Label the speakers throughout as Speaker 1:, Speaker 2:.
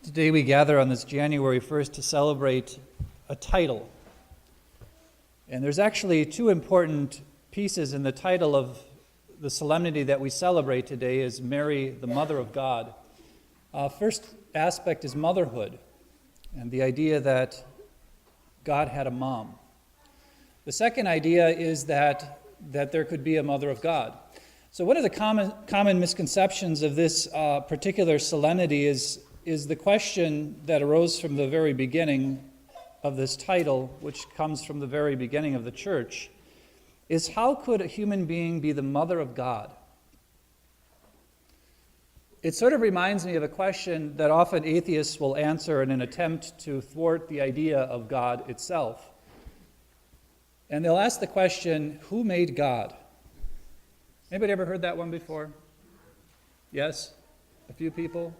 Speaker 1: Today we gather on this January 1st to celebrate a title. And there's actually two important pieces in the title of the solemnity that we celebrate today is Mary, the Mother of God. First aspect is motherhood and the idea that God had a mom. The second idea is that there could be a mother of God. So one of the common misconceptions of this particular solemnity is the question that arose from the very beginning of this title, which comes from the very beginning of the church, is how could a human being be the mother of God? It sort of reminds me of a question that often atheists will answer in an attempt to thwart the idea of God itself. And they'll ask the question, who made God? Anybody ever heard that one before? Yes? A few people?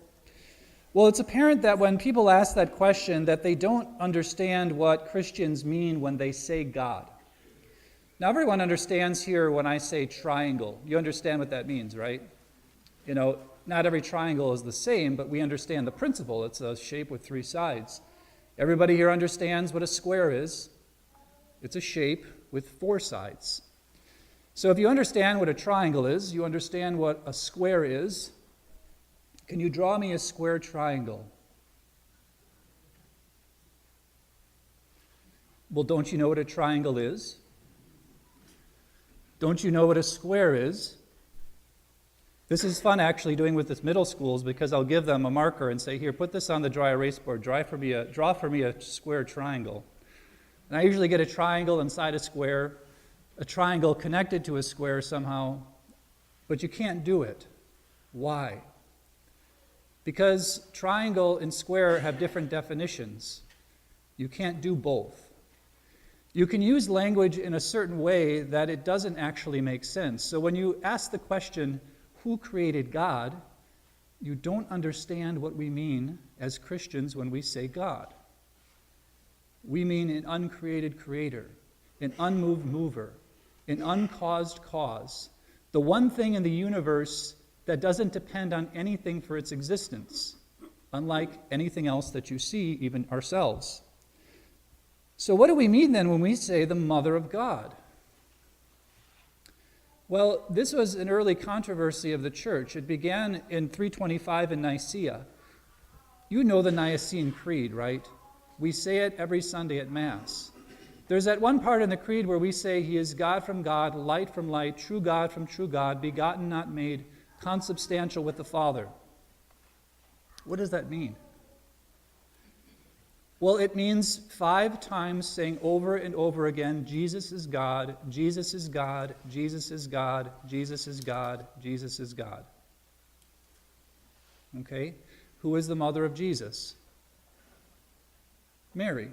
Speaker 1: Well, it's apparent that when people ask that question, that they don't understand what Christians mean when they say God. Now, everyone understands here when I say triangle. You understand what that means, right? You know, not every triangle is the same, but we understand the principle. It's a shape with three sides. Everybody here understands what a square is. It's a shape with four sides. So if you understand what a triangle is, you understand what a square is. Can you draw me a square triangle? Well, don't you know what a triangle is? Don't you know what a square is? This is fun actually doing with this middle schools because I'll give them a marker and say, here, put this on the dry erase board, draw for me a square triangle. And I usually get a triangle inside a square, a triangle connected to a square somehow, but you can't do it. Why? Because triangle and square have different definitions. You can't do both. You can use language in a certain way that it doesn't actually make sense. So when you ask the question, who created God, you don't understand what we mean as Christians when we say God. We mean an uncreated creator, an unmoved mover, an uncaused cause, the one thing in the universe that doesn't depend on anything for its existence, unlike anything else that you see, even ourselves. So what do we mean then when we say the Mother of God? Well, this was an early controversy of the church. It began in 325 in Nicaea. You know the Nicene Creed, right? We say it every Sunday at Mass. There's that one part in the Creed where we say he is God from God, light from light, true God from true God, begotten, not made, consubstantial with the Father. What does that mean? Well, it means 5 times saying over and over again, Jesus is God, Jesus is God, Jesus is God, Jesus is God, Jesus is God. Okay? Who is the mother of Jesus? Mary.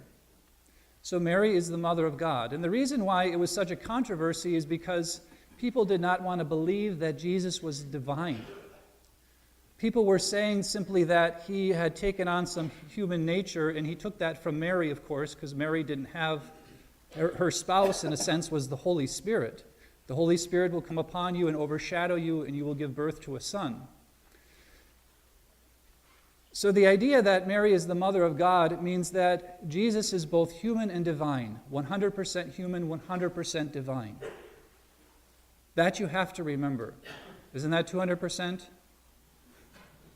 Speaker 1: So Mary is the mother of God. And the reason why it was such a controversy is because people did not want to believe that Jesus was divine. People were saying simply that he had taken on some human nature, and he took that from Mary, of course, because Mary didn't have, her spouse, in a sense, was the Holy Spirit. The Holy Spirit will come upon you and overshadow you, and you will give birth to a son. So the idea that Mary is the mother of God means that Jesus is both human and divine, 100% human, 100% divine. That you have to remember. Isn't that 200%?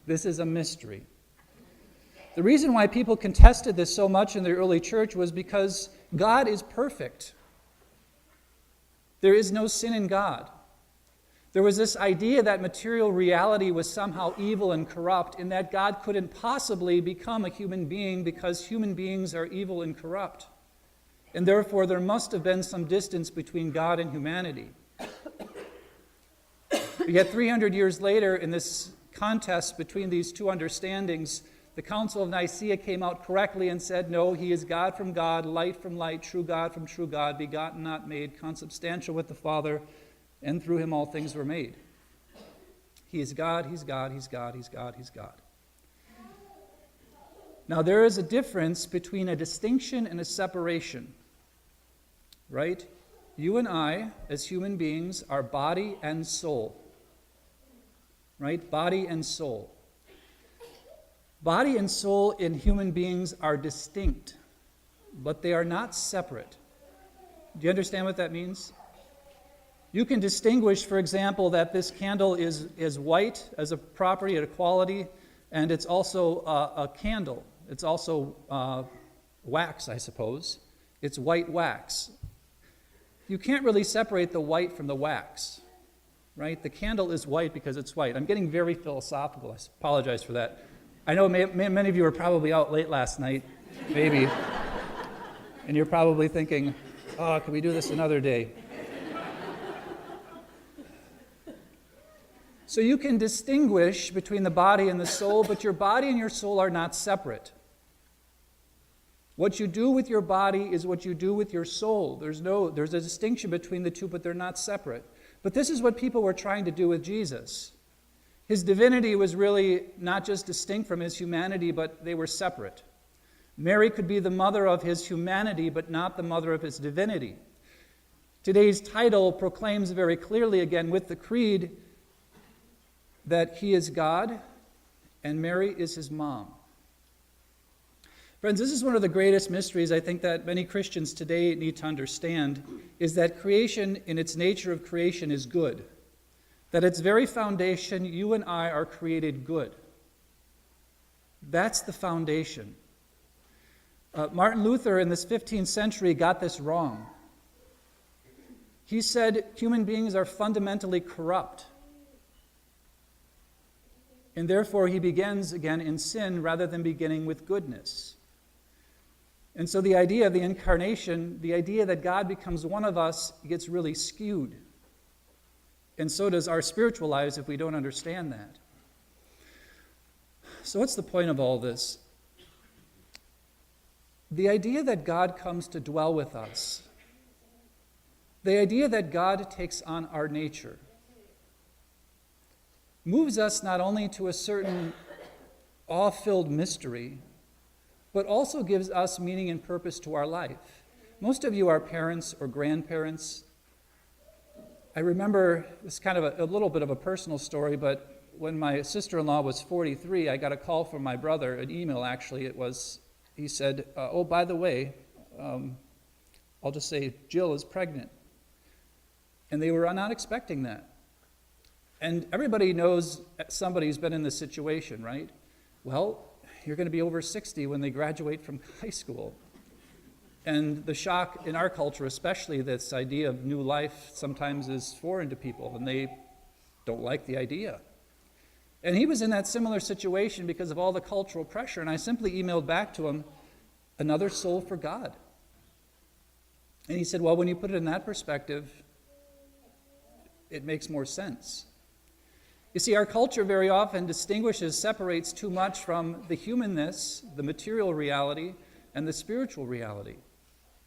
Speaker 1: This is a mystery. The reason why people contested this so much in the early church was because God is perfect. There is no sin in God. There was this idea that material reality was somehow evil and corrupt, and that God couldn't possibly become a human being because human beings are evil and corrupt. And therefore, there must have been some distance between God and humanity. Yet 300 years later, in this contest between these two understandings, the Council of Nicaea came out correctly and said, no, he is God from God, light from light, true God from true God, begotten, not made, consubstantial with the Father, and through him all things were made. He is God, he's God, he's God, he's God, he's God. Now, there is a difference between a distinction and a separation, right? You and I, as human beings, are body and soul. Right? Body and soul. Body and soul in human beings are distinct, but they are not separate. Do you understand what that means? You can distinguish, for example, that this candle is white as a property, a quality, and it's also a candle. It's also wax, I suppose. It's white wax. You can't really separate the white from the wax, right? The candle is white because it's white. I'm getting very philosophical. I apologize for that. I know many of you were probably out late last night, maybe, and you're probably thinking, oh, can we do this another day? So you can distinguish between the body and the soul, but your body and your soul are not separate. What you do with your body is what you do with your soul. There's a distinction between the two, but they're not separate. But this is what people were trying to do with Jesus. His divinity was really not just distinct from his humanity, but they were separate. Mary could be the mother of his humanity, but not the mother of his divinity. Today's title proclaims very clearly, again with the creed, that he is God and Mary is his mom. Friends, this is one of the greatest mysteries I think that many Christians today need to understand, is that creation in its nature of creation is good. That its very foundation, you and I are created good. That's the foundation. Martin Luther in this 15th century got this wrong. He said human beings are fundamentally corrupt. And therefore he begins again in sin rather than beginning with goodness. And so the idea of the incarnation, the idea that God becomes one of us, gets really skewed. And so does our spiritual lives if we don't understand that. So what's the point of all this? The idea that God comes to dwell with us, the idea that God takes on our nature, moves us not only to a certain awe-filled mystery, but also gives us meaning and purpose to our life. Most of you are parents or grandparents. I remember, it's kind of a little bit of a personal story, but when my sister-in-law was 43, I got a call from my brother, an email actually. He said, oh, by the way, I'll just say Jill is pregnant. And they were not expecting that. And everybody knows somebody who's been in this situation, right? Well, you're going to be over 60 when they graduate from high school. And the shock in our culture, especially this idea of new life, sometimes is foreign to people, and they don't like the idea. And he was in that similar situation because of all the cultural pressure, and I simply emailed back to him, another soul for God. And he said, well, when you put it in that perspective, it makes more sense. You see, our culture very often separates too much from the humanness, the material reality, and the spiritual reality,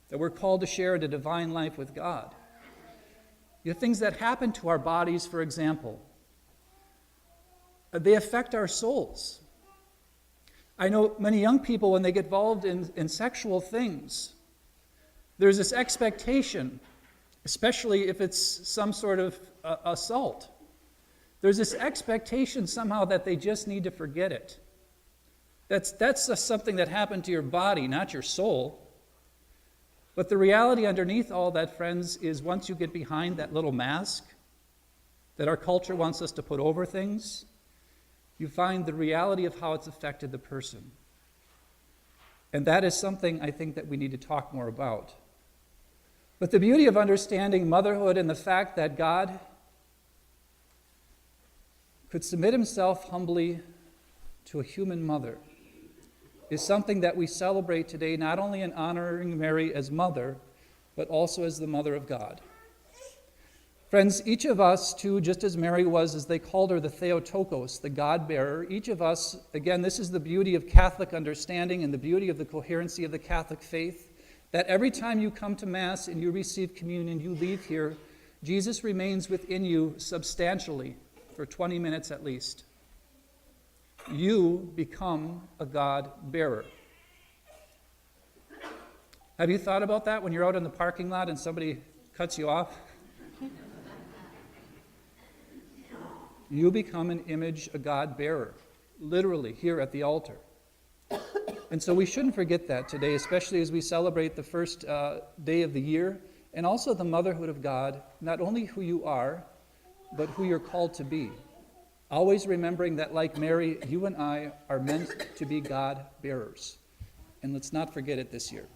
Speaker 1: that we're called to share the divine life with God. The things that happen to our bodies, for example, they affect our souls. I know many young people, when they get involved in sexual things, there's this expectation, especially if it's some sort of assault. There's this expectation somehow that they just need to forget it. That's something that happened to your body, not your soul. But the reality underneath all that, friends, is once you get behind that little mask that our culture wants us to put over things, you find the reality of how it's affected the person. And that is something I think that we need to talk more about. But the beauty of understanding motherhood and the fact that God could submit himself humbly to a human mother is something that we celebrate today, not only in honoring Mary as mother, but also as the mother of God. Friends, each of us, too, just as Mary was, as they called her, the Theotokos, the God-bearer, each of us, again, this is the beauty of Catholic understanding and the beauty of the coherency of the Catholic faith, that every time you come to Mass and you receive communion, you leave here, Jesus remains within you substantially for 20 minutes at least. You become a God-bearer. Have you thought about that when you're out in the parking lot and somebody cuts you off? You become an image, a God-bearer. literally here at the altar. And so we shouldn't forget that today, especially as we celebrate the first day of the year, and also the motherhood of God, not only who you are, but who you're called to be. Always remembering that, like Mary, you and I are meant to be God bearers. And let's not forget it this year.